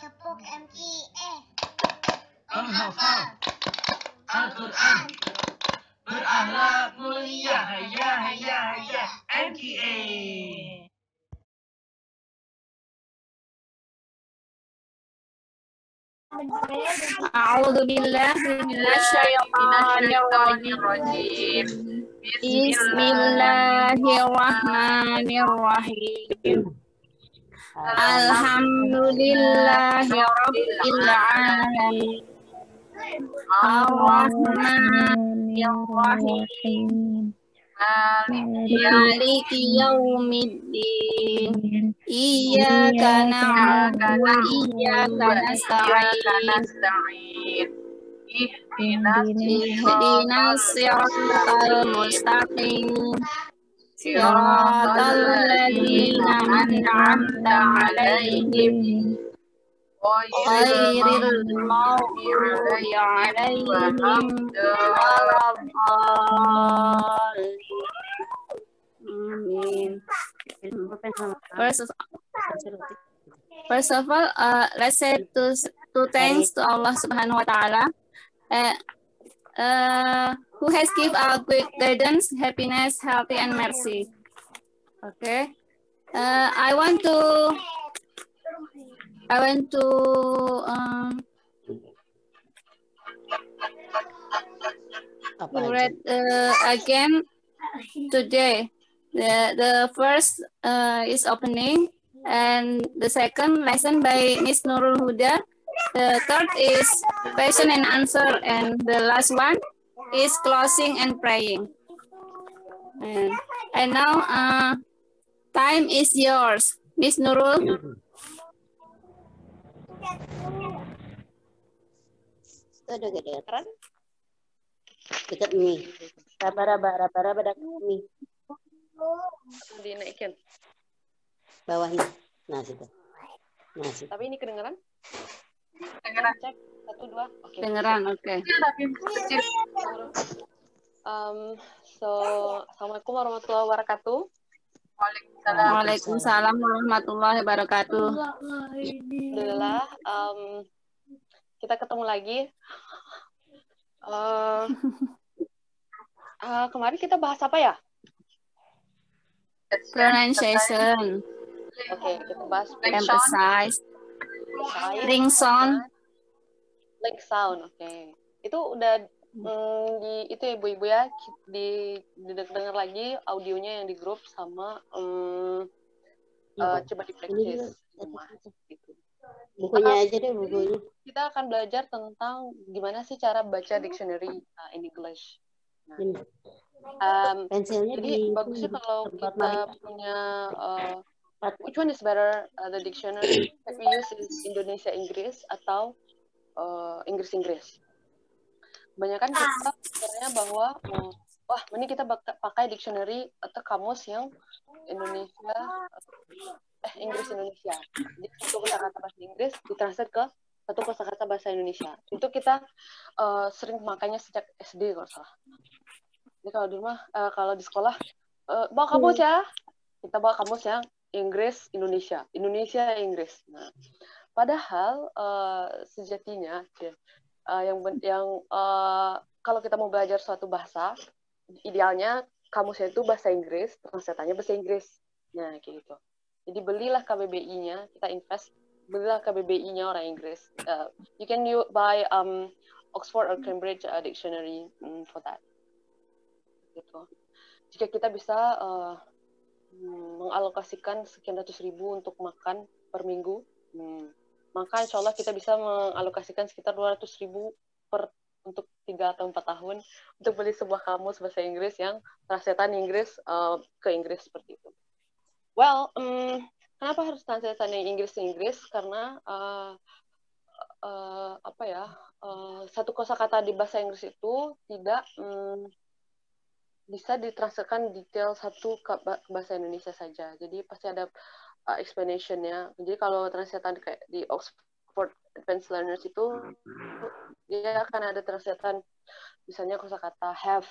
Tepuk MIE. Menghafal Al-Quran, berakhlak mulia, hayya hayya hayya MTA. A'udzu billahi minasyaitonir rajim. Bismillahirrahmanirrahim. Alhamdulillahi rabbil alamin. Ar-Rahmanir Rahim. Maliki yaumiddin. Iyyaka na'budu wa iyyaka nasta'in. Ihdinas siratal mustaqim. Siratal ladzina an'amta 'alaihim. Ghairil maghdubi 'alaihim waladdallin. First of all, let's say two thanks to Allah Subhanahu wa Ta'ala, who has given our good guidance, happiness, health, and mercy. Okay, I want to read again today. The first is opening, and the second lesson by Miss Nurul Huda. The third is question and answer, and the last one is closing and praying. And now time is yours, Miss Nurul. Sudah kedengaran? Dekat mi. Raba dekat mi. Dinaikin. Bawahnya. Nah, situ. Nah, situ. Tapi ini kedengaran? Kedengaran. Cek. 1, 2. Oke. Kedengaran, oke. Assalamualaikum warahmatullahi wabarakatuh. Waalaikumsalam warahmatullahi wabarakatuh. Alhamdulillah, kita ketemu lagi. Kemarin kita bahas apa ya? Pronunciation. Oke, kita bahas Emphasize. Ring sound. Link sound. Oke. Itu udah itu ya Bu Ibu ya, didengar lagi audionya yang di grup sama coba dipraktis di rumah gitu. Bukunya aja deh, bukunya. Kita akan belajar tentang gimana sih cara baca dictionary in English. Pensilnya jadi bagusnya kalau kita punya which one is better, the dictionary that we use is Indonesia Inggris atau Inggris. Kebanyakan kita pikirnya bahwa wah, ini kita pakai dictionary atau kamus yang Inggris Indonesia. Jadi satu kosakata bahasa Inggris ditranslate ke satu kosakata bahasa Indonesia. Itu kita sering makanya sejak SD kalau salah. Jadi kalau di rumah, kalau di sekolah bawa kamus ya. Kita bawa kamus yang Inggris Indonesia, Inggris. Nah, padahal sejatinya kalau kita mau belajar suatu bahasa, idealnya kamusnya itu bahasa Inggris, translatannya bahasa Inggris. Nah, kayak gitu. Jadi belilah KBBI-nya, kita invest, belilah KBBI-nya orang Inggris. You can buy Oxford or Cambridge dictionary for that. Gitu. Jika kita bisa mengalokasikan sekian ratus ribu untuk makan per minggu, maka insya Allah kita bisa mengalokasikan sekitar 200.000 untuk 3 atau 4 tahun untuk beli sebuah kamus bahasa Inggris yang translatean Inggris ke Inggris seperti itu. Well, kenapa harus translatean yang Inggris? Karena satu kosakata di bahasa Inggris itu tidak bisa ditranslatekan detail satu ke bahasa Indonesia saja. Jadi pasti ada explanation-nya. Jadi kalau translatean kayak di Oxford Advanced Learners itu dia akan ada translatean misalnya kosakata have.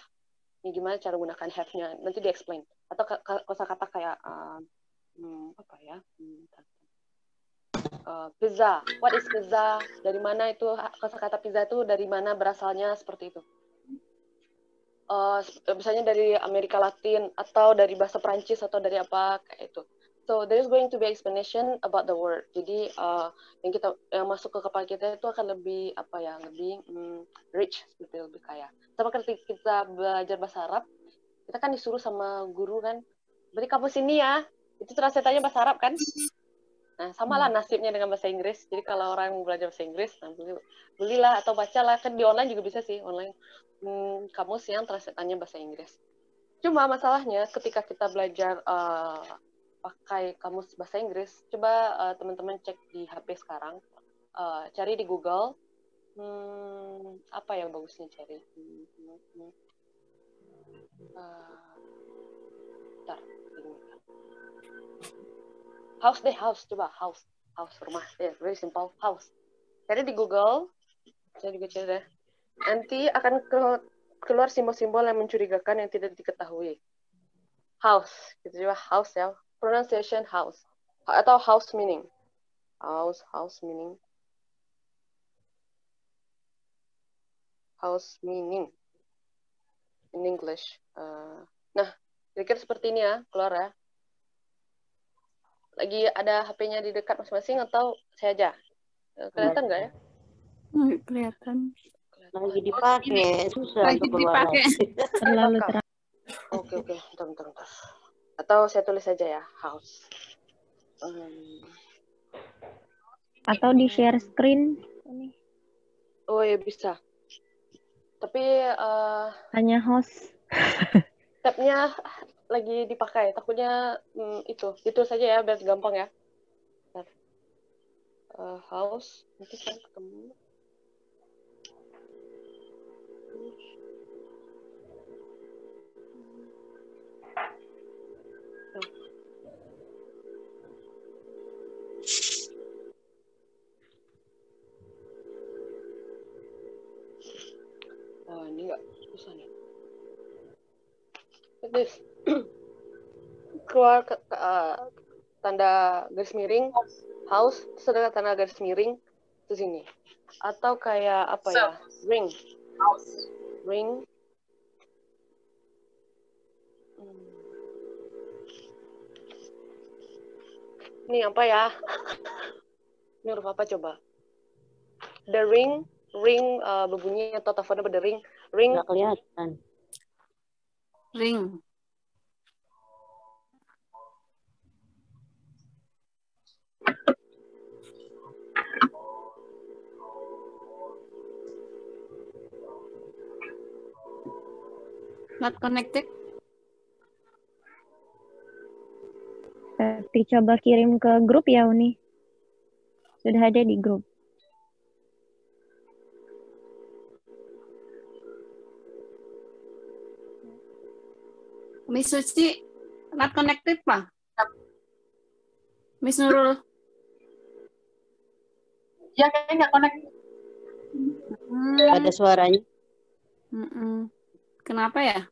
Ini gimana cara gunakan have-nya? Nanti di-explain. Atau kosakata kayak Pizza. What is pizza? Dari mana itu kata pizza itu dari mana berasalnya seperti itu? Misalnya dari Amerika Latin atau dari bahasa Prancis atau dari apa kayak itu. So there is going to be explanation about the word. Jadi yang masuk ke kepala kita itu akan lebih lebih rich, lebih kaya. Sama ketika kita belajar bahasa Arab, kita kan disuruh sama guru kan, berarti kamu sini ya, itu translatannya bahasa Arab kan. Nah, sama lah nasibnya dengan bahasa Inggris. Jadi kalau orang mau belajar bahasa Inggris, nah belilah atau bacalah, kan di online juga bisa sih, online kamus yang translatannya bahasa Inggris. Cuma masalahnya ketika kita belajar pakai kamus bahasa Inggris, coba teman-teman cek di HP sekarang, cari di Google, apa yang bagusnya cari? House, coba house rumah, very simple, house. Cari di Google, saya juga cari deh. Nanti akan keluar simbol-simbol yang mencurigakan yang tidak diketahui. House, gitu juga house ya. Pronunciation house atau house meaning. House meaning. House meaning in English. Nah, kira-kira seperti ini ya, keluar ya. Lagi ada HP-nya di dekat masing-masing atau saya aja? Kelihatan nggak ya? Kelihatan. Lagi dipakai, susah Lagi untuk keluar dipakai. lagi. Terlalu terang. Oke, bentar. Atau saya tulis saja ya, house. Atau di share screen. Oh ya bisa. Tapi Hanya host. tab-nya lagi dipakai. Takutnya itu saja ya, biar gampang ya. House, nanti saya ketemu. Ini nggak susah nih. This. Keluar tanda garis miring, house, terus ada tanda garis miring, terus ini. Atau kayak apa ya? Ring. House. Ring. Ini apa ya? Ini huruf apa coba? The ring berbunyi atau teleponnya berdering. Ring. Nggak kelihatan. Ring. Not connected. Berarti coba kirim ke grup ya, Uni. Sudah ada di grup. Miss Suci, not connected, Pak? Miss Nurul. Ya, kayaknya nggak connect. Ada suaranya. Kenapa ya?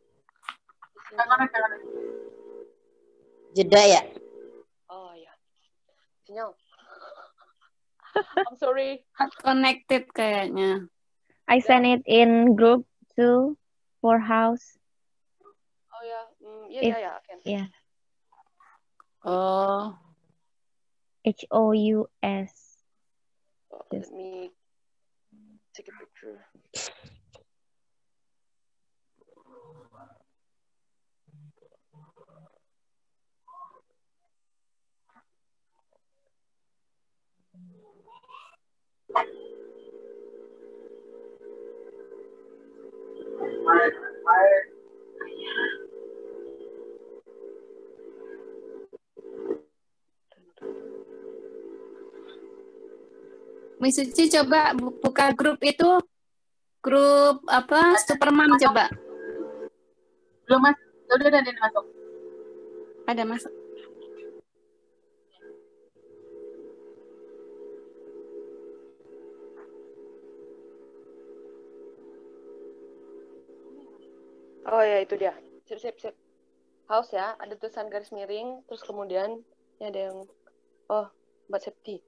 Nggak connect. Jeda ya? Oh ya. Sinyal. I'm sorry. Not connected kayaknya. I send it in group too for house. Oh ya. Ya. Yeah. Oh. HOUS. Let me take a picture. Miss Suci coba buka grup itu. Grup apa? Supermam coba. Belum, Mas. Udah ada yang masuk. Ada masuk. Oh ya, itu dia. Sip. House ya, ada tulisan garis miring, terus kemudian ini ada yang Mbak Septi.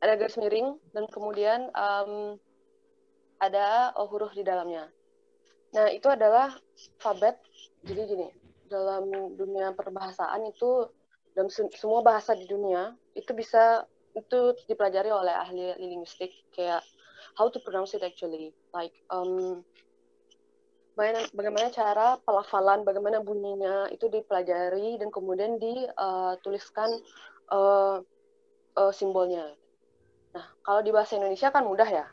ada garis miring dan kemudian ada huruf di dalamnya. Nah, itu adalah alfabet. Jadi gini, dalam dunia perbahasaan itu, dalam semua bahasa di dunia itu dipelajari oleh ahli linguistik, kayak how to pronounce it actually, like bagaimana cara pelafalan, bagaimana bunyinya itu dipelajari dan kemudian dituliskan simbolnya. Nah, kalau di bahasa Indonesia kan mudah ya.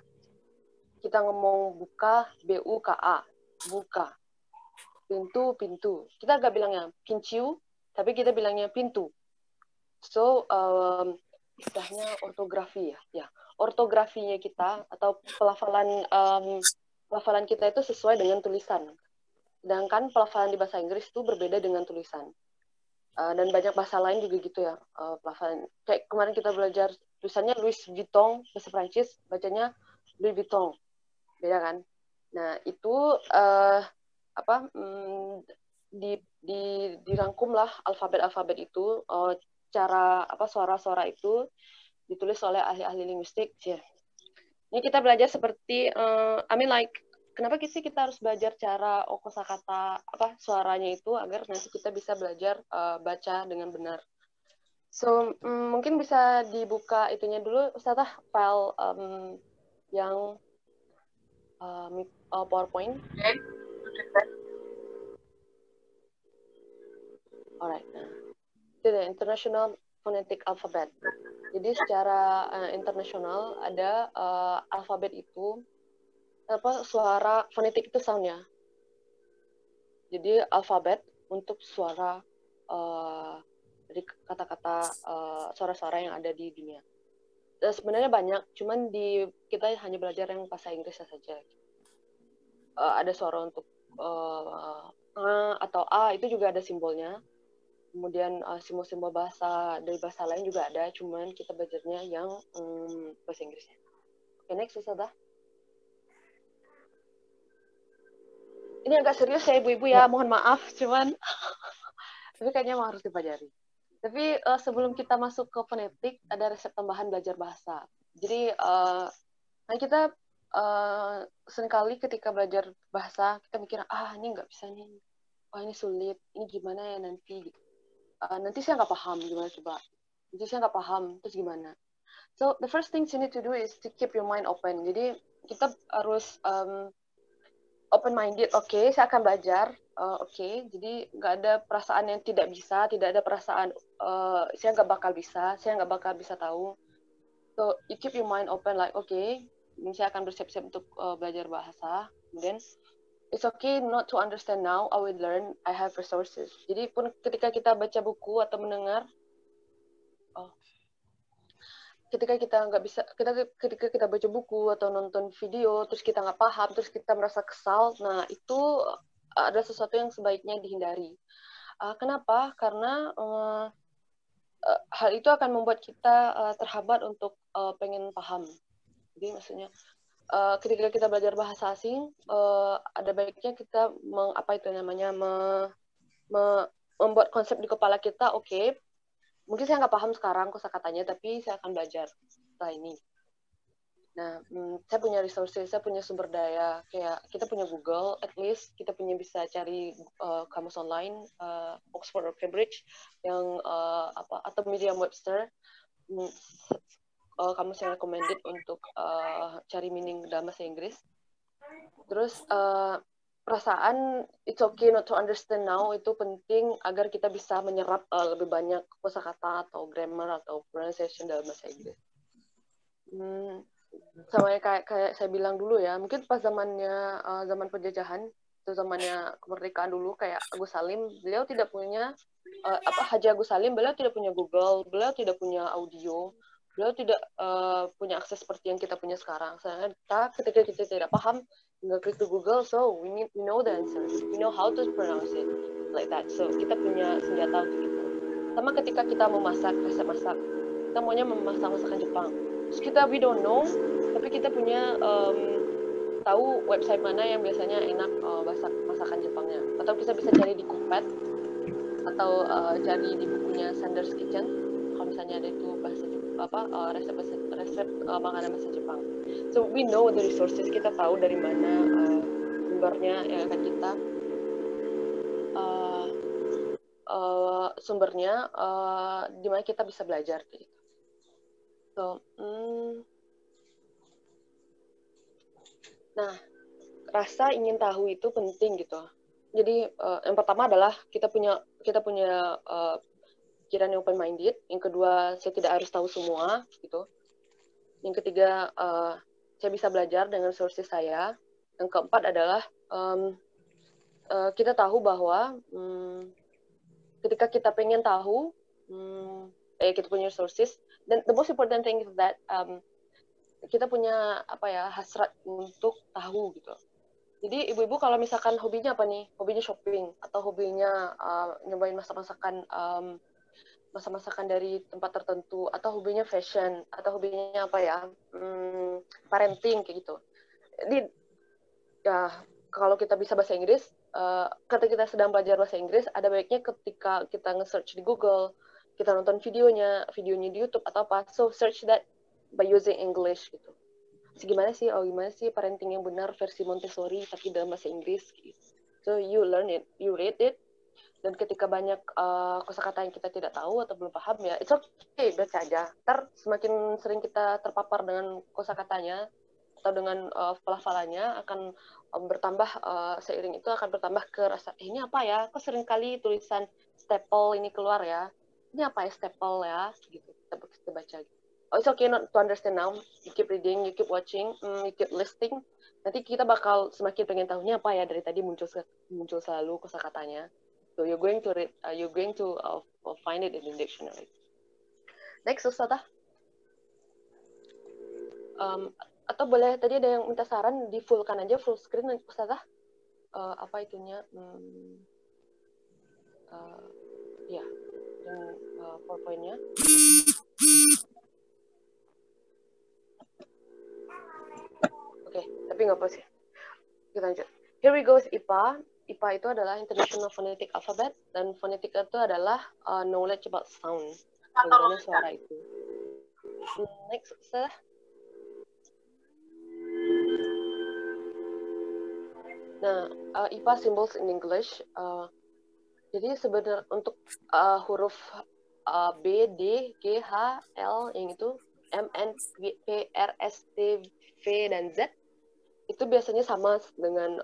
Kita ngomong buka, B-U-K-A, buka. Pintu, pintu. Kita agak bilangnya pinciu, tapi kita bilangnya pintu. So, istilahnya ortografi ya. Ya, ortografinya kita atau pelafalan kita itu sesuai dengan tulisan. Sedangkan pelafalan di bahasa Inggris itu berbeda dengan tulisan. Dan banyak bahasa lain juga gitu ya, pelafalan. Kayak kemarin kita belajar tulisannya Louis Vuitton, bahasa Prancis, bacanya Louis Vuitton. Beda kan? Nah, itu dirangkumlah alfabet itu, cara suara-suara itu ditulis oleh ahli-ahli linguistik. Ini kita belajar seperti kenapa sih kita harus belajar cara kosakata suaranya itu agar nanti kita bisa belajar baca dengan benar. So, mungkin bisa dibuka itunya dulu, Ustazah, file yang PowerPoint. Alright, itu the International Phonetic Alphabet. Jadi secara internasional ada alfabet itu suara fonetik itu soundnya. Jadi alfabet untuk suara dari kata-kata suara-suara yang ada di dunia. Sebenarnya banyak, cuman kita hanya belajar yang bahasa Inggris saja. Ada suara untuk atau A, itu juga ada simbolnya. Kemudian simbol-simbol dari bahasa lain juga ada, cuman kita belajarnya yang bahasa Inggrisnya. Oke, next, Ustazah. Ini agak serius ya ibu-ibu ya, mohon maaf, cuman tapi kayaknya harus dipelajari. Tapi sebelum kita masuk ke fonetik, ada resep tambahan belajar bahasa. Jadi kita seringkali ketika belajar bahasa, kita mikir, ini nggak bisa nih, ini sulit, ini gimana ya nanti. Nanti saya nggak paham, gimana coba? Nanti saya nggak paham, terus gimana? So, the first thing you need to do is to keep your mind open. Jadi, kita harus open-minded, oke, saya akan belajar, oke, jadi nggak ada perasaan yang tidak bisa, tidak ada perasaan saya nggak bakal bisa, saya nggak bakal bisa tahu. So, you keep your mind open, like, oke, saya akan bersiap-siap untuk belajar bahasa, kemudian, it's okay not to understand now, I will learn, I have resources. Jadi pun ketika kita baca buku atau mendengar, ketika kita baca buku atau nonton video, terus kita nggak paham, terus kita merasa kesal, nah itu ada sesuatu yang sebaiknya dihindari. Kenapa? Karena hal itu akan membuat kita terhambat untuk pengen paham. Jadi maksudnya, ketika kita belajar bahasa asing, ada baiknya kita membuat konsep di kepala kita, oke, mungkin saya nggak paham sekarang kosakatanya, tapi saya akan belajar setelah ini. Nah, saya punya resources, saya punya sumber daya, kayak kita punya Google, at least kita bisa cari kamus online, Oxford or Cambridge, yang atau Merriam-Webster, kamus yang recommended untuk cari meaning dalam bahasa Inggris. Terus perasaan it's okay not to understand now itu penting agar kita bisa menyerap lebih banyak kosakata atau grammar atau pronunciation dalam bahasa Inggris. Sama kayak saya bilang dulu ya, mungkin pas zaman penjajahan, itu zamannya kemerdekaan dulu, kayak Agus Salim, beliau tidak punya Haji Agus Salim, beliau tidak punya Google, beliau tidak punya audio, beliau tidak punya akses seperti yang kita punya sekarang. Sedangkan ketika kita tidak paham, tinggal klik ke Google, so we know the answer, we know how to pronounce it like that. So kita punya senjata untuk itu. Sama ketika kita memasak, resep masak, kita maunya memasak masakan Jepang. Terus we don't know, tapi kita punya tahu website mana yang biasanya enak masakan Jepangnya. Atau kita bisa cari di Cookpad atau cari di bukunya Sanders Kitchen. Kalau misalnya ada itu bahasa resep makanan bahasa Jepang. So we know the resources, kita tahu dari mana sumbernya yang akan kita di mana kita bisa belajar gitu. So, nah, rasa ingin tahu itu penting gitu. Jadi yang pertama adalah kita punya pikiran yang open minded. Yang kedua, saya tidak harus tahu semua gitu. Yang ketiga, saya bisa belajar dengan sources saya. Yang keempat adalah kita tahu bahwa ketika kita pengen tahu, kita punya sources. Dan the most important thing is that kita punya hasrat untuk tahu gitu. Jadi ibu-ibu kalau misalkan hobinya apa nih? Hobinya shopping atau hobinya nyobain masak-masakan dari tempat tertentu, atau hobinya fashion, atau hobinya parenting kayak gitu. Jadi ya kalau kita bisa bahasa Inggris, ketika kita sedang belajar bahasa Inggris, ada baiknya ketika kita nge-search di Google, kita nonton videonya di YouTube atau apa, so search that by using English gitu. Gimana sih parenting yang benar versi Montessori tapi dalam bahasa Inggris gitu. So you learn it, you read it, dan ketika banyak kosakata yang kita tidak tahu atau belum paham, ya it's okay, baca aja. Ntar semakin sering kita terpapar dengan kosakatanya atau dengan pelafalannya akan bertambah, seiring itu akan bertambah ke rasa, ini apa ya, kok sering kali tulisan staple ini keluar ya, ini apa ya staple ya gitu, kita baca gitu. Oh, it's okay not to understand now. You keep reading, you keep watching, you keep listening. Nanti kita bakal semakin pengen tahunya apa ya, dari tadi muncul selalu kosakatanya. So you're going to read, find it in the dictionary. Next, Ustazah. Atau boleh, tadi ada yang minta saran di fullkan aja, full screen Ustazah. Apa itunya? Ya, dan PowerPoint-nya. Oke, tapi nggak apa sih. Kita lanjut. Here we go, IPA. IPA itu adalah International Phonetic Alphabet, dan phonetic itu adalah knowledge about sound. Bagaimana suara itu. Next, Ustazah. Nah, IPA symbols in English. Jadi sebenarnya untuk huruf B, D, G, H, L, yang itu M, N, P, R, S, T, V, dan Z, itu biasanya sama dengan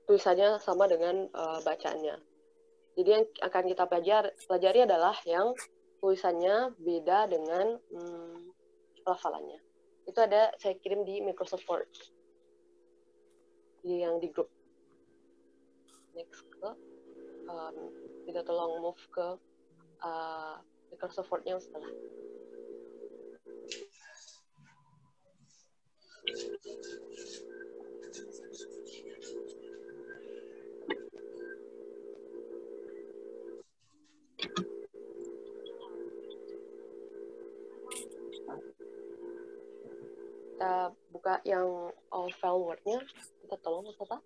tulisannya sama dengan bacaannya. Jadi yang akan kita pelajari adalah yang tulisannya beda dengan pelafalannya. Itu saya kirim di Microsoft Word, yang di grup. Next kita tolong move ke Microsoft Word-nya setelah. Kita buka yang all file Word-nya. Kita tolong Ustazah.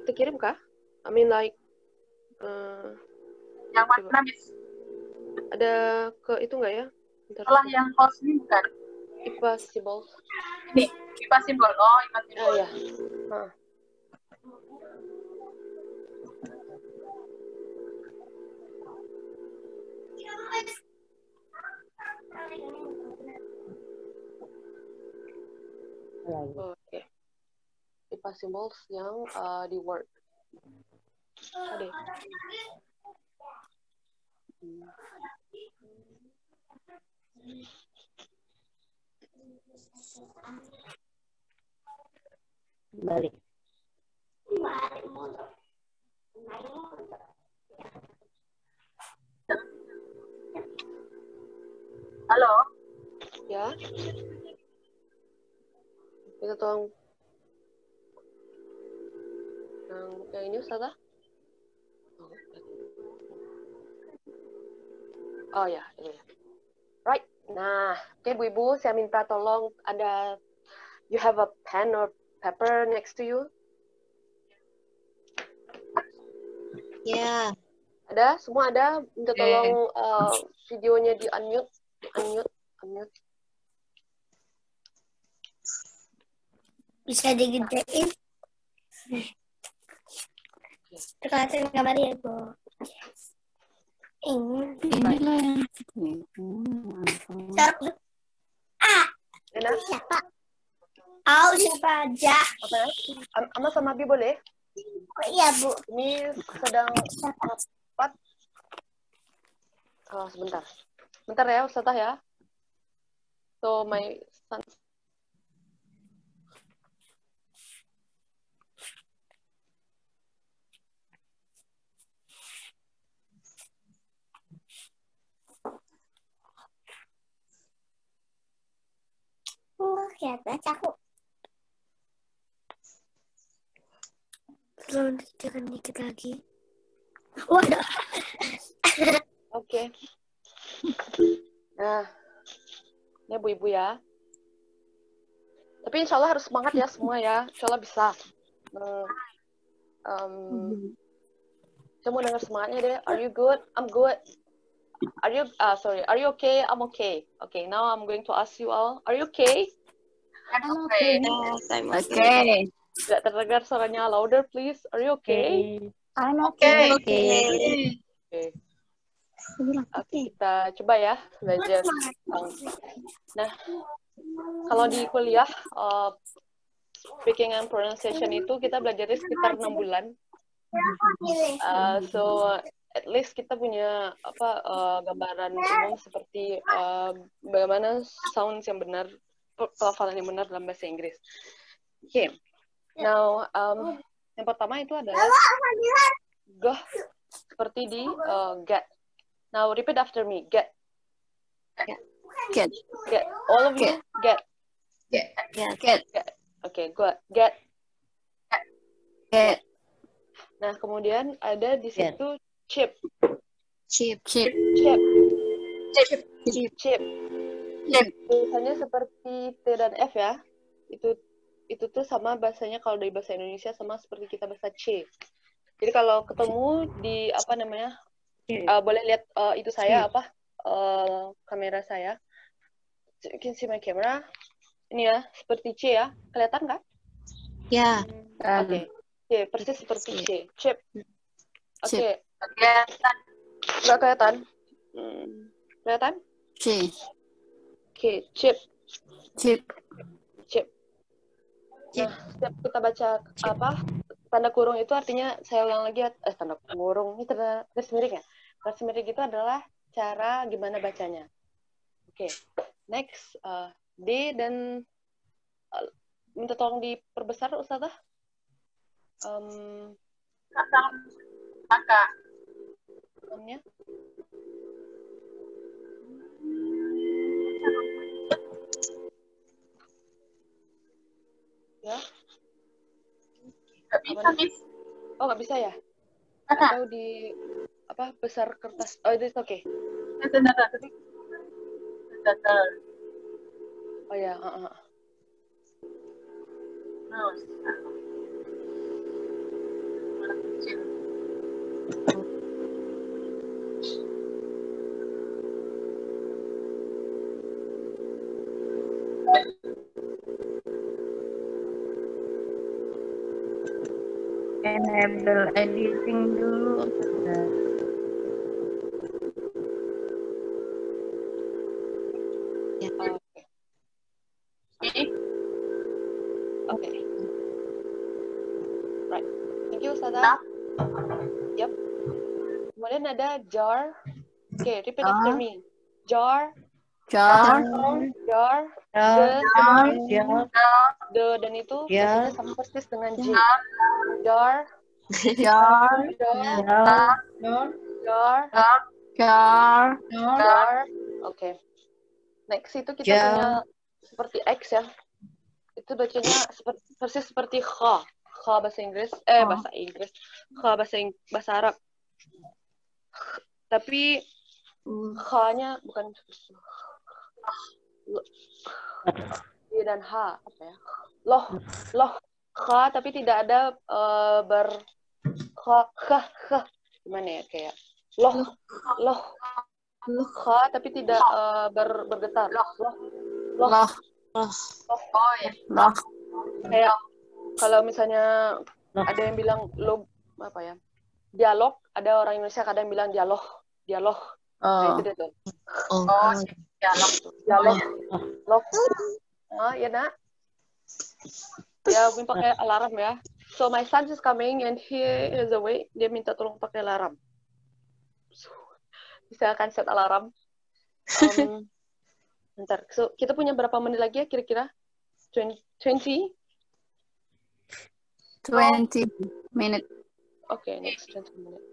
Kita kirim kah? I mean like Yang mana, Miss? ada ke itu nggak ya? Setelah yang host ini bukan? IPA symbol. Ini, IPA simbol. Oh, IPA simbol. Ya. Oke. IPA symbols yang di Word. Ada. Balik. Halo. Ya. Kita tolong yang ini Ustazah. Oh ya, ini. Right. Nah, oke Bu Ibu, saya minta tolong ada you have a pen or paper next to you? Ya. Ada? Semua ada? Minta tolong videonya di unmute. Unmute. Bisa digedein. Terkait gambar ya, Bu. Ini. Inilah yang Enak? Siapa? Oh, siapa aja? Apa ya? Ama sama Abi boleh? Oh, iya, Bu. Ini sedang rapat. Oh, sebentar. Bentar ya, Ustazah ya. So, my son. Lihat baca aku. Belum ditekan dikit lagi. Waduh. Oke. Nah, ini Bu-ibu ya. Tapi insya Allah harus semangat ya semua ya. Insya Allah bisa. Saya mau dengar semangatnya deh. Are you good? I'm good. Are you okay? I'm okay. Okay, now I'm going to ask you all. Are you okay? I'm okay. Okay. Tidak terdengar suaranya, louder please. Are you okay? I'm Okay. Okay. Oke, kita coba ya belajar. Nah, kalau di kuliah speaking and pronunciation itu kita belajarnya sekitar 6 bulan. So at least kita punya gambaran umum seperti bagaimana sounds yang benar, pelafalan yang benar dalam bahasa Inggris. Oke. Now, yang pertama itu adalah goh seperti di get. Now repeat after me. Get. Get. Get. All of you get. Get. Oke, gua get. Get. Nah, kemudian ada di situ chip. Chip. Biasanya seperti T dan F ya. Itu tuh sama bahasanya kalau dari bahasa Indonesia sama seperti kita bahasa C. Jadi kalau ketemu di boleh lihat itu saya kamera saya. You can see my camera. Ini ya, seperti C ya. Kelihatan nggak? Ya. Oke. C, persis seperti C. Chip. Oke. Kelihatan. Nggak kelihatan? Kelihatan? C. Oke, chip. Chip. Nah, setiap kita baca tanda kurung itu artinya, saya ulang lagi tanda kurung ini tanda garis miring ya. Garis miring itu adalah cara gimana bacanya. Oke. Next, D dan minta tolong diperbesar Ustazah. Kakak. Namanya. Ya. Nggak bisa, Miss. Oh, nggak bisa ya? Kakak. Atau di besar kertas. Oh, itu oke. Oh ya, Enable editing dulu. Oke. Right. Thank you, Ustazah. Yep. Kemudian ada jar. Oke, repeat after me. Jar. Jar. The dan itu bacanya sama persis dengan J. Jar. Oke. Next itu kita punya seperti X ya. Itu bacanya persis seperti kha. Kha bahasa Inggris. Kha bahasa Arab. Tapi H-nya bukan I dan H, apa ya? Loh, H, tapi tidak ada gimana ya, kayak loh, H, tapi tidak bergetar. Loh. Oh ya. Loh. Kayak kalau misalnya ada yang bilang apa ya? Dialog, ada orang Indonesia kadang bilang dialog. Nah, itu dia tuh. Oh, Dialog. Loh. Ya, Nak. Ya, Win pakai alarm ya. So, my son is coming and he is away. Dia minta tolong pakai alarm. Bisa akan set alarm. Bentar. So, kita punya berapa menit lagi ya kira-kira? 20? 20 minutes. Okay, next 20 minutes.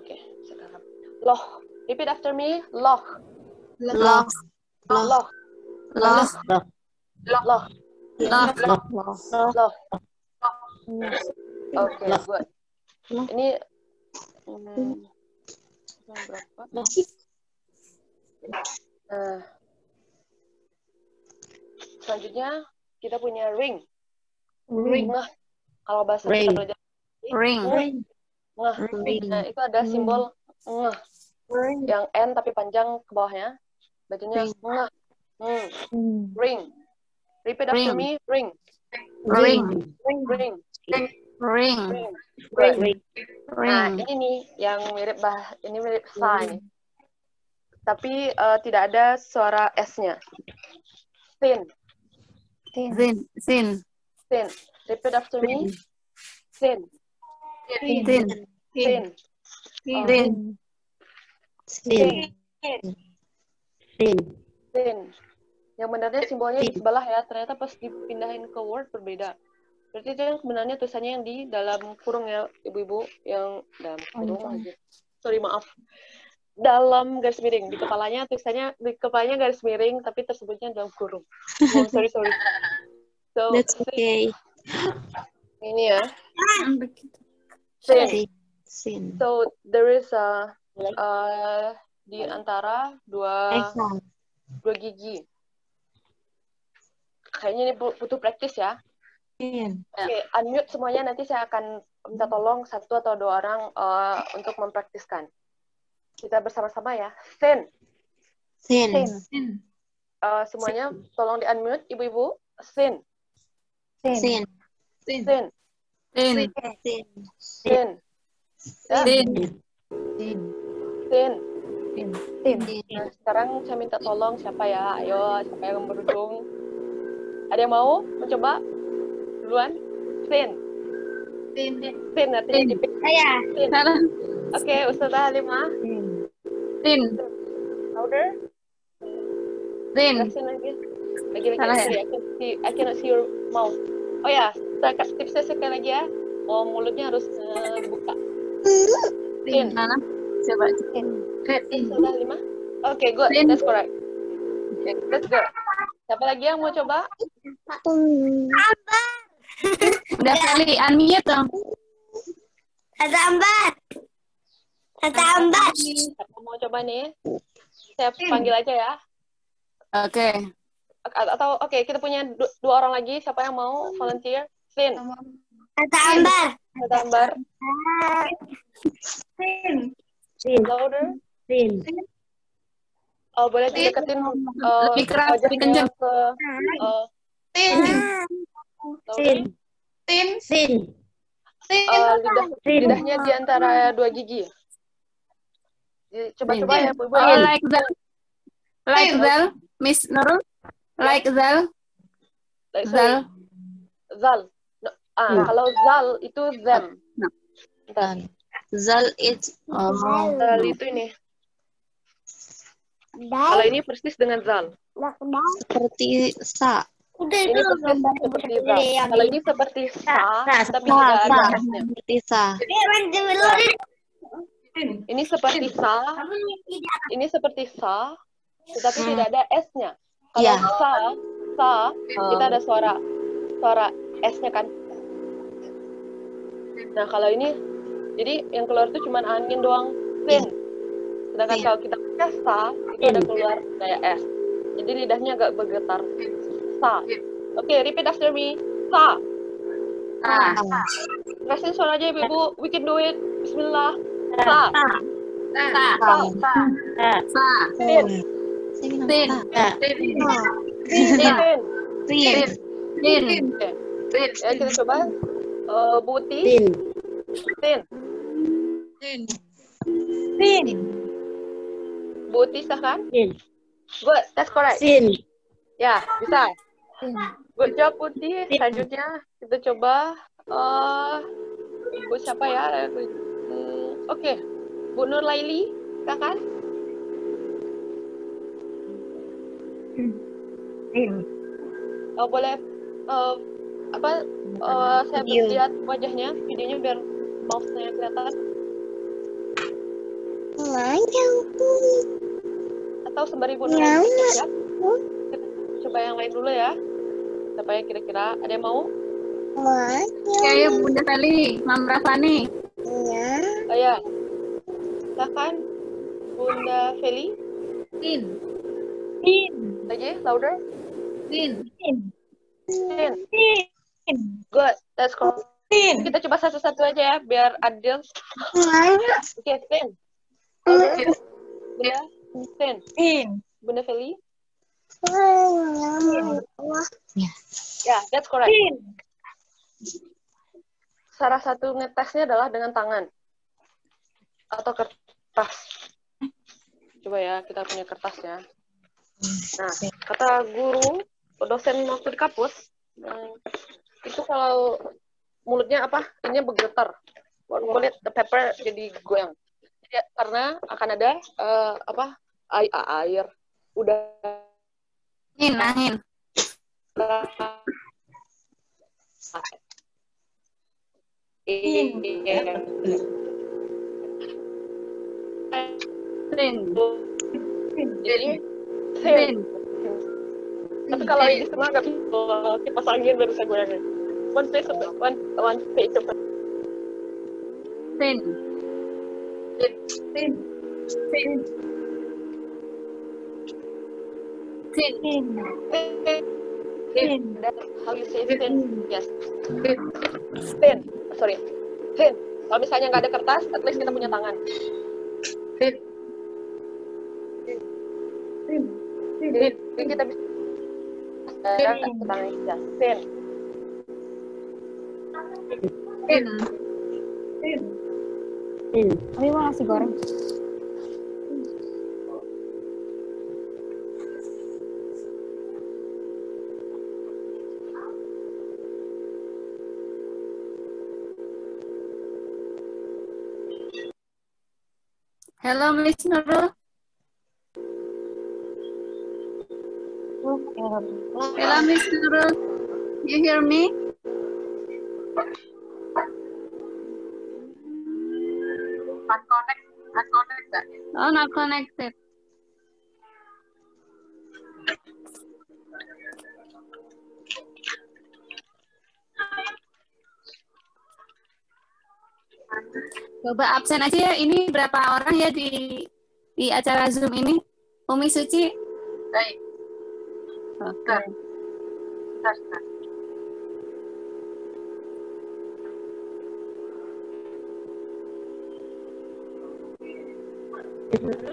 Okay, sekarang. Loh. Repeat after me. Loh. Loh. Loh. Loh. Loh. Loh. Oke, good. Ini berapa? Selanjutnya kita punya ring. Ngeh. Kalau bahasa kita belajar Ring. ngeh. Nah, itu ada simbol ngeh. Yang N tapi panjang ke bawahnya. Bacanya ngeh. Ring. Repeat after me. Ring. Ring. Ring. Ring. Good. Nah, Ring. ini nih yang mirip ini mirip sa ini. Tapi tidak ada suara S-nya. Thin. Thin. Repeat after me. Thin. Yang benarnya simbolnya di sebelah ya. Ternyata pas dipindahin ke Word berbeda. Berarti itu yang sebenarnya tulisannya yang di dalam kurung ya, ibu-ibu. Yang dalam kurung aja. Sorry, maaf. Dalam garis miring. Di kepalanya tulisannya, di kepalanya garis miring, tapi tersebutnya dalam kurung. Oh, sorry. So, that's okay. ini ya. Sin. So, there is di antara dua gigi. Kayaknya ini butuh praktis ya. Oke, unmute semuanya, nanti saya akan minta tolong satu atau dua orang untuk mempraktiskan. Kita bersama-sama ya. Sin. Semuanya tolong di unmute, ibu-ibu. Sin. Thin. Nah, sekarang saya minta tolong siapa ya? Ayo, siapa yang berujung? Ada yang mau mencoba? Duluan? Sin artinya dipik. Oke, Ustazah Halimah. Thin. Louder. Thin. Sin lagi. Sorry, I cannot see your mouth. Oh ya, saya kasih tipsnya sekali lagi ya. Oh, mulutnya harus dibuka. Thin. Mana? Coba. Sudah 5? Oke, good. That's correct. Okay, let's go. Siapa lagi yang mau coba? Udah kali unmute dong. Siapa mau coba nih? Saya panggil aja ya. Oke. Atau oke, kita punya dua orang lagi. Siapa yang mau volunteer? Sin. Ambar. Louder. Oh, boleh dideketin Lebih keras, lebih kencang. ke lidahnya di antara dua gigi. Coba-coba ya, Bu. Oh, like that, Miss Nurul. Like that. Zal. Zal. No, kalau zal itu them. Bentar. Zal it's Zal itu ini. Kalau ini persis dengan zal. seperti sa. Ini persis seperti zal. Kalau ini seperti sa, tapi tidak ada S-nya. Seperti sa. Ini seperti sa. Ini seperti sa, tetapi tidak ada S-nya. Kalau sa, kita ada suara S-nya kan. Nah, kalau ini, jadi yang keluar itu cuma angin doang, fin. Sedangkan kalau kita pakai sa, itu ada keluar kayak S. Jadi lidahnya agak bergetar. Sa. Oke, repeat after me. Sa. Rasain suaranya ibu-ibu. We can do it. Bismillah. Sa. Sa. Fin. Fin. Fin. Oke, ya, kita coba. Buti. Fin. Buti kan? Good, that's correct. Ya, bisa. Good job, Putih. Selanjutnya kita coba Bu siapa ya? Oke. Bu Nur Laili, silakan. Oh, boleh saya lihat wajahnya, videonya biar mouse-nya kelihatan. Atau sembari Bu Nur ya. Coba yang lain dulu ya. Siapa yang kira-kira ada yang mau? Oke, Bunda Feli, Mam Rafani. Oh ya. Silakan Bunda Feli. Fin. Lagi, louder. Fin. Good, that's correct. Kita coba satu-satu aja ya, biar adil. Oke, Fin. Louder. Bunda. Fin. Bunda Feli. Ya, that's correct. Salah satu ngetesnya adalah dengan tangan atau kertas. Coba ya, kita punya kertasnya. Nah, kata guru, dosen waktu di kampus, itu kalau mulutnya ini bergetar. Kulit the paper jadi goyang. Ya, karena akan ada air, udara. Angin. Jadi, tapi kalau ini semua nggak bisa kipas angin baru saya goyangin. One page of Fin. That's how you say fin. Yes. Fin. Sorry. Fin. Kalau misalnya nggak ada kertas, at least kita punya tangan. Fin. Fin. Kita bisa. Tangan kita. Fin. Tapi mau nasi goreng. Hello, Miss Nurul. Hello, Miss Nurul. You hear me? Unconnected. Oh, not connected. Coba absen aja ya. Ini berapa orang ya di acara Zoom ini? Umi Suci? Baik. Oke. Bentar.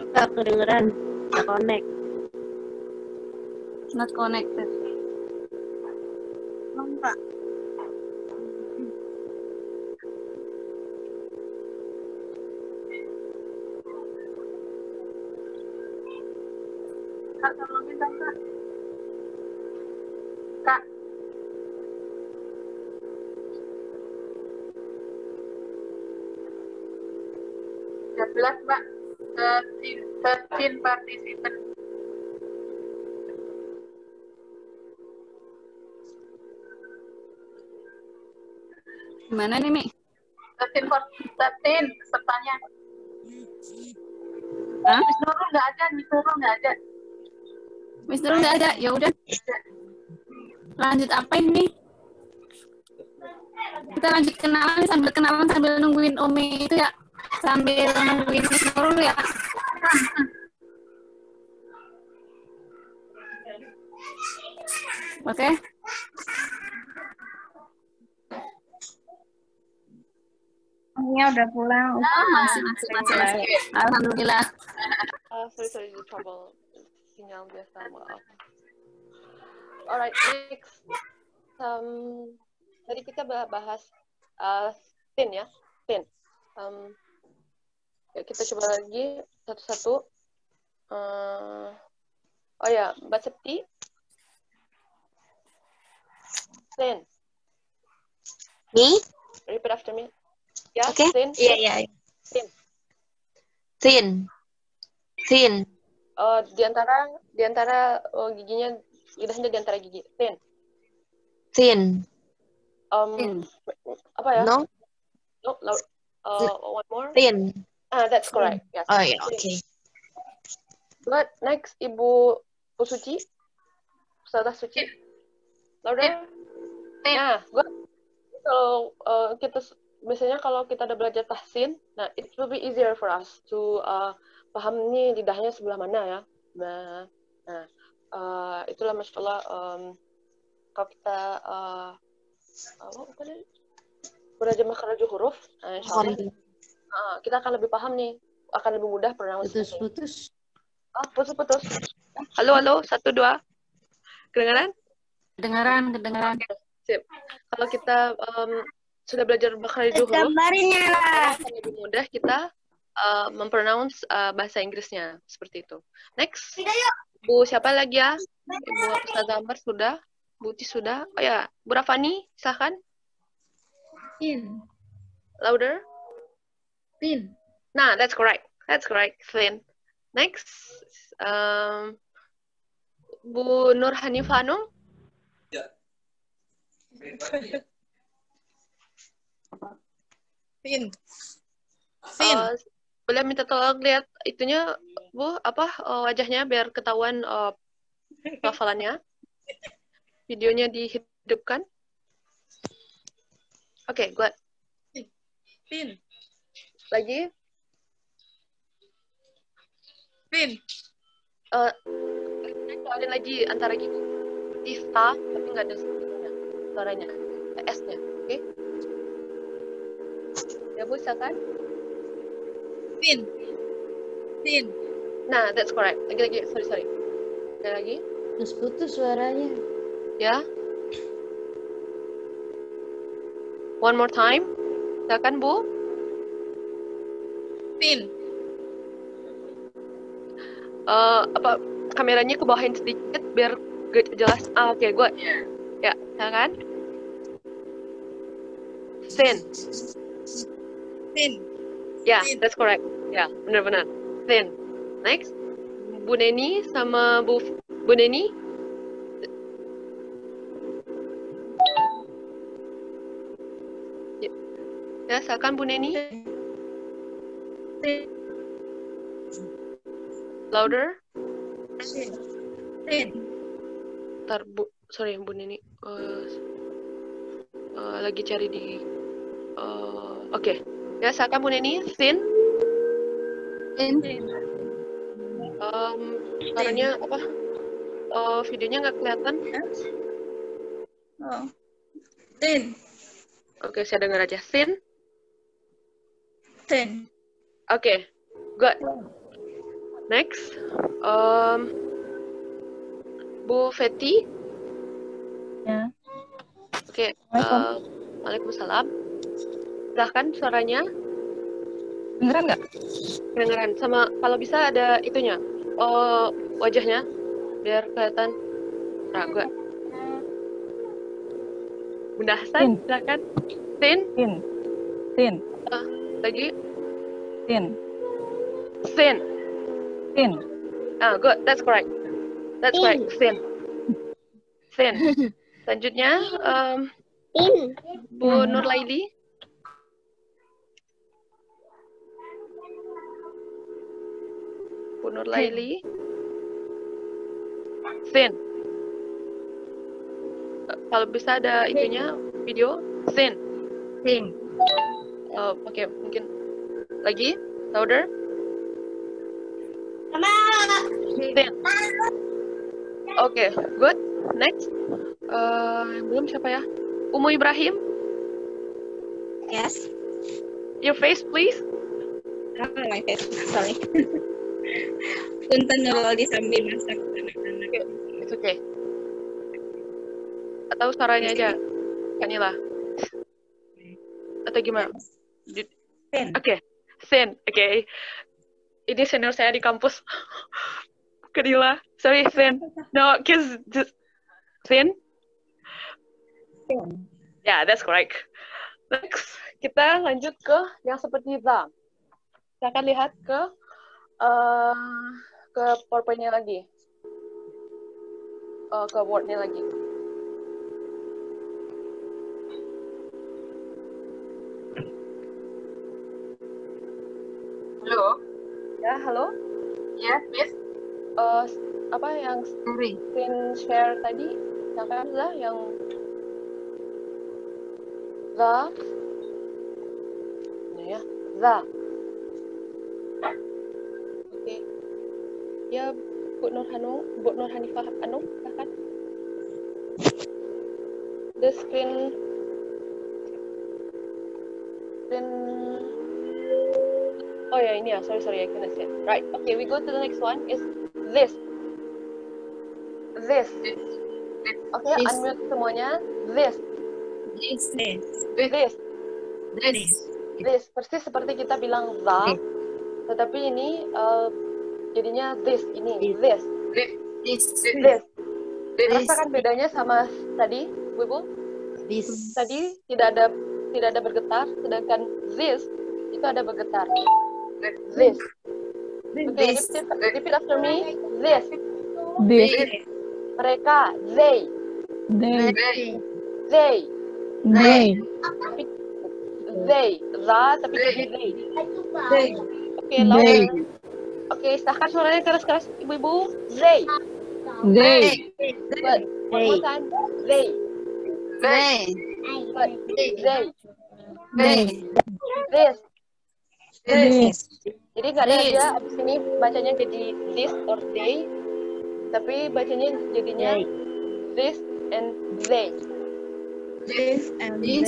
Nggak kedengeran, nggak connect. Not connected. Enggak. Kak, tolongin dong, Kak. Kak. Jelas, Mbak. 13 participant. Gimana nih, Mi? 13 pesertanya. Hah? Miss Nurul nggak ada. Miss Nurul nggak ada? Ya udah. Lanjut apa ini? Kita lanjut kenalan sambil nungguin Umi itu ya. Sambil nungguin Miss Nurul ya. Oke. Omnya udah pulang. Masih. Alhamdulillah. Sorry, the trouble. Sinyal biasa, maaf. Alright, next. Tadi kita bahas thin ya, thin. Ya, kita coba lagi satu-satu. Oh ya, Mbak Septi. Thin. Me? Repeat after me. Ya, Okay. thin. Yeah. Thin. Thin. Di antara giginya, lidahnya di antara gigi. Thin. Thin. Thin. Apa ya? No? One more. Thin. That's correct. Yes. Oh yeah, okay. Good. Next, Ibu Suci. Ustazah Suci. Louder. Nah, good. Kalau kita biasanya kalau kita udah belajar tahsin, nah it will be easier for us to paham nih lidahnya sebelah mana ya. Itulah masya Allah kalau kita belajar makhraj huruf, insya Allah kita akan lebih paham nih, akan lebih mudah pronunciation. Putus. Putus. Halo, 1, 2. Kedengaran? Kedengaran. Sip. Kalau kita sudah belajar makhraj huruf, akan lebih mudah kita mempronounce bahasa Inggrisnya seperti itu. Next, Bu siapa lagi ya? Ibu Ustazah Ambar sudah, Bu Tis sudah. Oh ya, Bu Rafani, silakan. Thin. Louder. Thin. Nah, that's correct. Thin. Next, Bu Nur Hanifah Anum. Thin. Boleh minta tolong lihat itunya, Bu, wajahnya biar ketahuan hafalannya. Videonya dihidupkan. Oke, good. Thin. Lagi. Thin. Keluarin lagi antara gigi. Tista, tapi nggak ada suaranya. S-nya, oke? Ya, Bu, silakan. Thin. Nah, that's correct. Lagi. Sorry. Lagi. Putus suaranya. Ya. One more time. Silakan, Bu. Thin. Kameranya ke bawahin sedikit biar jelas. Oke, good. Ya, silakan. Thin. Ya, that's correct. Ya, benar-benar. Thin. Next. Bu Neni sama Bu Neni. Ya, silakan Bu Neni. Louder. Thin. Ntar, Bu Neni. Lagi cari di... Oke. Ya, silakan Bu Neni. Thin. Suaranya apa? Videonya nggak kelihatan. Thin. Oke, saya dengar aja. Thin. Thin. Oke, good. Next, Bu Feti. Ya. Oke, Waalaikumsalam. Silahkan suaranya. Dengeran nggak? Kedengeran. Sama kalau bisa ada itunya, wajahnya, biar kelihatan. Nah, gue. Bunda Hasan, silakan. Thin. Lagi. Thin. Good. That's correct. Thin. Selanjutnya, Bu Nur Laili. Thin. Kalau bisa ada itunya, video. Thin. Sin. Oke, mungkin lagi louder. Sin. Oke, good. Next. Yang belum siapa ya? Umu Ibrahim. Yes. Your face, please. Oh, my face. Sorry. Punten Nurul sambil masak anak-anak. It's okay. Atau suaranya aja, Kanila. Atau gimana? Sin. Oke, Sin. Oke. Ini senior saya di kampus. Kanila. Sorry, Sin. No, cause Sin. Sin. Yeah, that's correct. Next, kita lanjut ke yang seperti the. Kita akan lihat ke PowerPoint-nya lagi. Ke Word-nya lagi. Halo. Ya, halo. Yes, Miss. Apa yang Sorry. screen share tadi? Silakan lah yang the. Ini ya, the. Oke. Ya, Bu Nur Hanifah Anung, silakan. The screen. Oh ya, ini ya. Sorry, I cannot see it. Right. Okay, we go to the next one. Is this. This. Okay, This. unmute semuanya. This. This. Persis seperti kita bilang the, tetapi ini jadinya this. Ini this. Rasakan bedanya sama tadi, Bu? This. Tadi tidak ada bergetar, sedangkan this itu ada bergetar. This. Okay, repeat after me. This. Mereka. They. Tapi jadi they. Okay, louder. Okay, silahkan suaranya keras-keras, ibu-ibu. They. Good. One more time. They. Good. They. This. Jadi nggak ada aja abis ini bacanya jadi this or they, tapi bacanya jadinya this and they. This and they.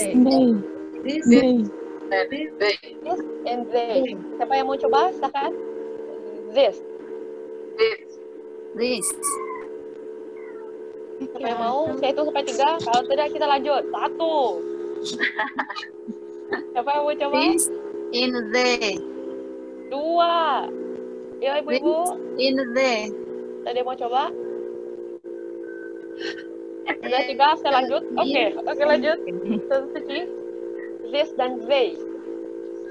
Siapa yang mau coba? Silakan. This. Siapa yang mau? Saya hitung sampai 3. Kalau tidak kita lanjut. 1. Siapa yang mau coba? In the. 2. Ya, ibu-ibu. In the. Ada yang mau coba? Sudah 3, saya lanjut. Oke, lanjut. Suci. This dan they.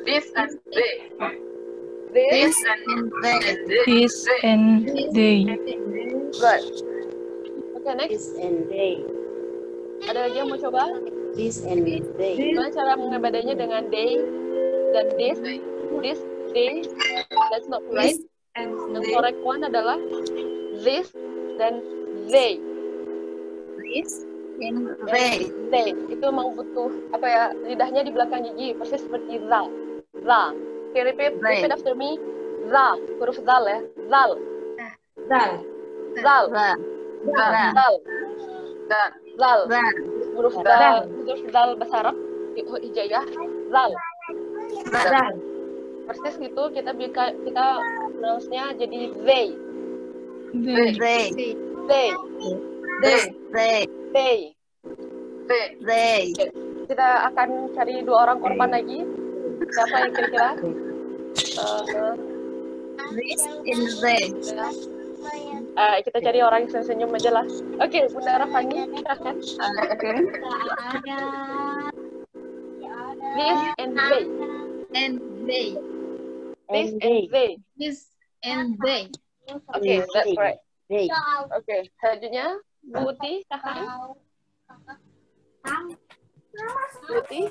This and they. This and they. Good. Oke, next. This and they. Ada lagi yang mau coba? This and they. Gimana cara membedanya dengan they dan this, they? That's not right. The correct one adalah this dan they. They. Itu memang butuh apa ya, lidahnya di belakang gigi, persis seperti za. Okay, repeat after me. Za, huruf zal ya. Zal. Huruf zal bahasa Arab, hijaiyah. Zal. Persis gitu, kita pronounce-nya jadi they. Kita akan cari 2 orang korban lagi. Siapa yang kira-kira? Kita cari orang yang senyum aja lah. Oke, Bunda Rafani, silakan. This and they. Oke, that's right. Oke, selanjutnya Bu Uti,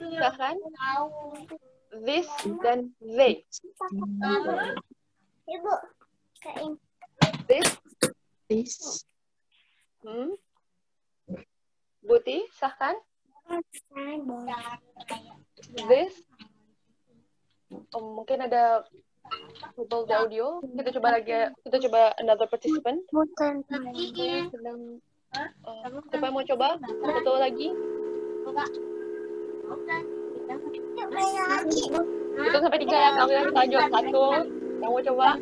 silakan. This dan they. This. Buti, silakan. This. Mungkin ada trouble di audio. Kita coba another participant. Siapa yang mau coba? Satu lagi. Hitung sampai 3 ya. Kamu yang lanjut. 1. Yang mau coba?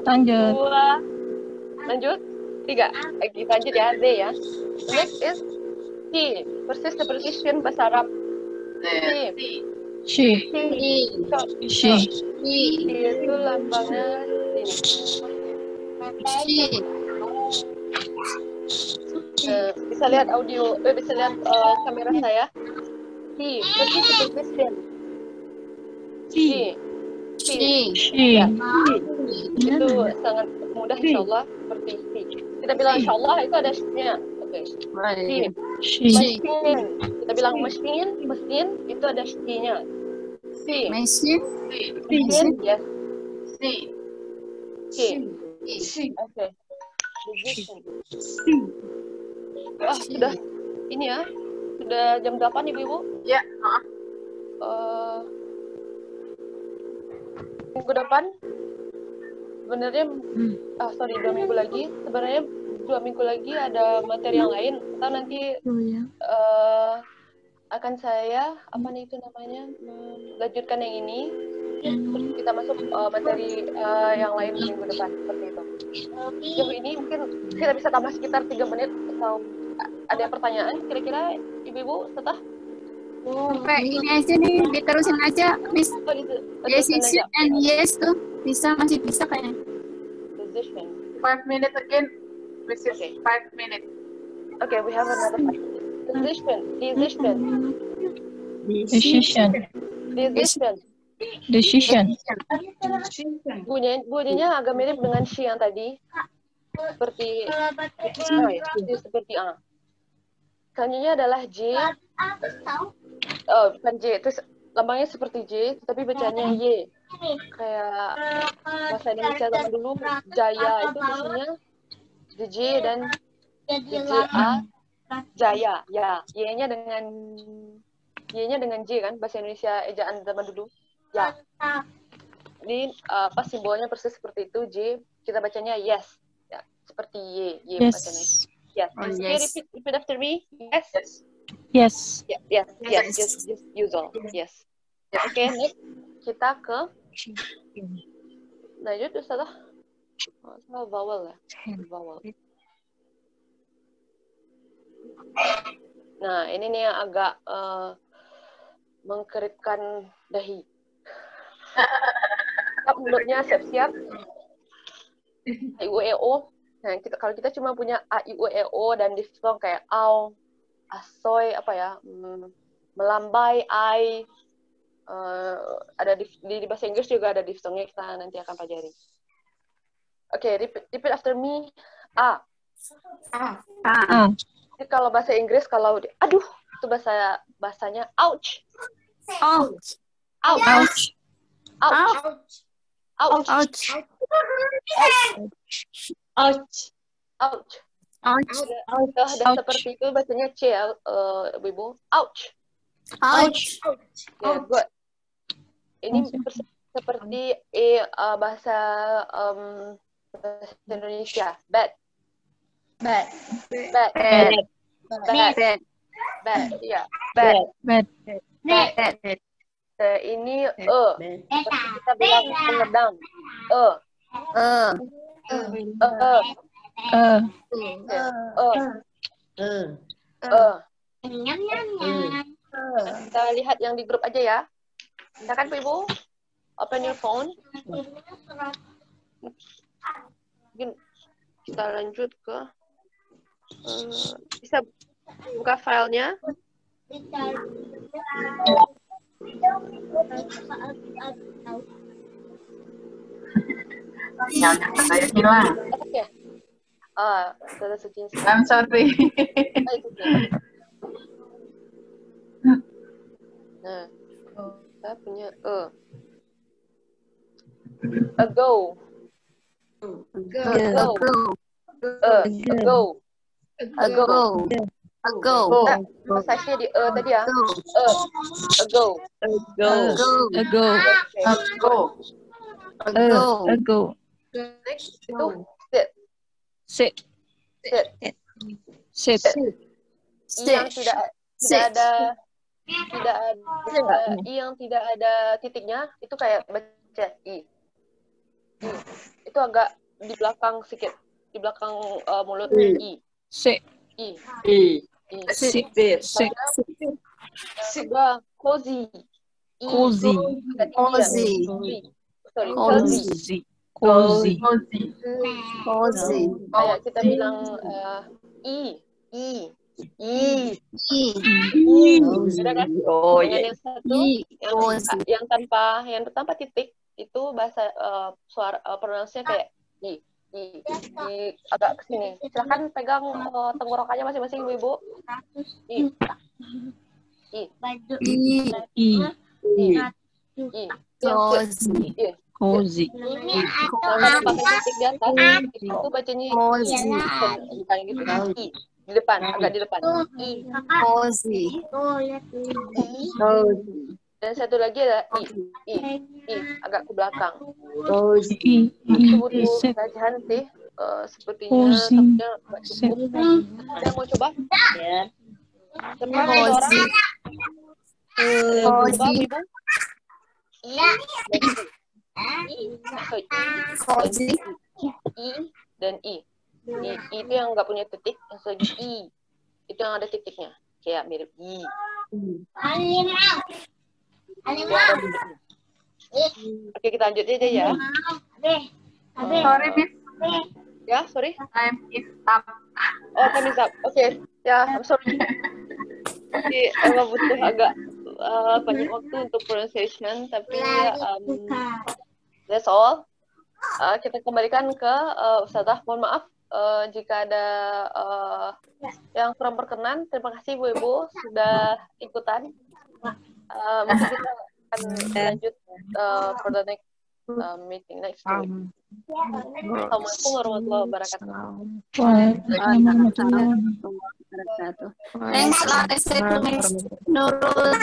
Lanjut. 2. Lanjut. 3. Lagi lanjut ya. D ya. Next is C. Persis seperti Shin bahasa Arab. C. She. Itu lambangnya ini. Bisa lihat audio, bisa lihat kamera saya. Persis seperti Shin. Ya. Itu sangat mudah insyaallah seperti C. Kita bilang insyaallah itu ada Shin-nya. Oke. Mesin. Kita bilang mesin itu ada C-nya. Mesin. Yes. C. Oke. Sudah ini ya. Sudah jam 8 Ibu-ibu? Ya. Minggu depan sebenarnya 2 minggu lagi sebenarnya 2 minggu lagi ada materi yang lain atau nanti akan saya itu namanya melanjutkan yang ini terus kita masuk materi yang lain minggu depan seperti itu. Jauh ini mungkin kita bisa tambah sekitar 3 menit atau ada pertanyaan kira-kira Ibu-ibu setelah Sampai ini aja nih, diterusin aja, Miss. Decision and yes tuh masih bisa kayaknya. Decision. 5 minutes again. This is 5 minutes. Okay, we have another question. Decision. Bunyinya agak mirip dengan she yang tadi. Seperti A. Selanjutnya adalah J. Bukan J, terus lambangnya seperti J, tapi bacanya Y. Kayak bahasa Indonesia zaman dulu, Jaya itu isinya J dan JA, Jaya. Ya, Y-nya dengan J kan, bahasa Indonesia ejaan zaman dulu. Ya. Ini simbolnya persis seperti itu, J. Kita bacanya yes. Ya, seperti Y bacanya. Yes. Repeat after me. Yes. Just usual. Yes. Okay, next kita ke lanjut Ustazah. Sama vowel ya. Vowel. Nah, ini nih yang agak mengkeripkan dahi. Mulutnya siap-siap. A, I, U, E, O. Nah, kalau kita cuma punya A, I, U, E, O dan diftong kayak au, asoy, melambai, ai, ada di bahasa Inggris juga ada diftongnya, kita nanti akan pelajari. Oke, repeat after me. A. Jadi kalau bahasa Inggris, itu bahasanya ouch. Dan seperti itu bacanya C ya, Ibu. Ouch. Yeah, good. Ini seperti bahasa Indonesia. Bad. Ya. Bad. Ini kita bilang pengedang. Kita lihat yang di grup aja ya. Silakan Ibu, open your phone. Mungkin kita lanjut ke bisa buka filenya. Oke. I'm sorry. Nah, kita punya ago. Ago. Emphasize-nya di tadi ya. Ago. Ago. Ago. Next itu sit. Sit. Yang tidak ada i yang tidak ada titiknya itu kayak baca i. Itu agak di belakang sedikit, di belakang mulut i. Sit. I. Sit. Juga cozy. Cozy. Sorry, Cozy. kayak kita bilang i. Beda kan? Dengan yang satu yang tanpa titik itu bahasa suara pronunciasinya kayak i agak kesini. Silahkan pegang tenggorokannya masing-masing ibu-ibu. Cozy. Kalau pakai titik di atas itu bacanya bukan gitu. Di depan, agak di depan. Dan satu lagi ada i agak ke belakang. Itu butuh kajian sih. Sepertinya takutnya ada yang mau coba? Cepat orang. Coba ibu. I dan i. I itu yang nggak punya titik, yang lagi i itu yang ada titiknya, kayak mirip i. Oke, kita lanjut aja ya. Sorry, Miss. Ya, sorry. Time is up. Oh, time is up. Oke, ya, I'm sorry. Jadi emang butuh agak banyak waktu untuk pronunciation, tapi that's all. Kita kembalikan ke Ustazah. Mohon maaf jika ada yang kurang berkenan. Terima kasih Bu-Ibu sudah ikutan. Mungkin kita akan lanjut for the next meeting next week. Assalamualaikum warahmatullahi wabarakatuh. Thanks a lot, Miss Nurul.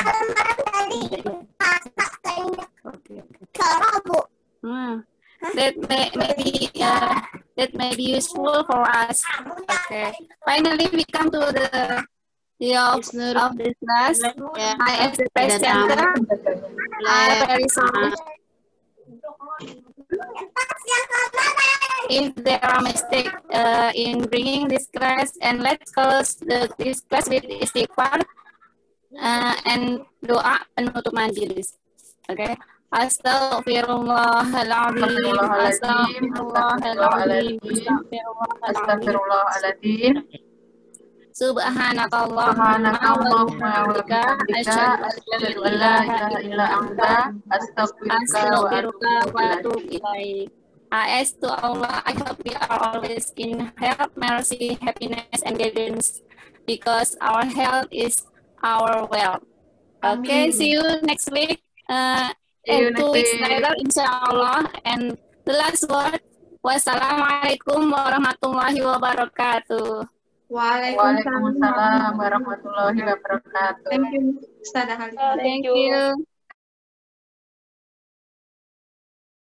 That may be useful for us. Okay. Finally, we come to the end of this class. I am the presenter. I very sorry if there are mistakes in bringing this class, and let's close this class with istighfar and doa penutup majelis. Okay. Astagfirullahaladzim. Subhanakallahumma wa bihamdika asyhadu an la ilaha illa anta astaghfiruka wa atubu ilaik. I ask to Allah, I hope we are always in health, mercy, happiness, and guidance, because our health is our wealth. Okay, see you next week. And 2 weeks later, insyaAllah. And the last word, wassalamualaikum warahmatullahi wabarakatuh. Waalaikumsalam warahmatullahi wabarakatuh. Thank you, Ustazah Halimah. Thank you.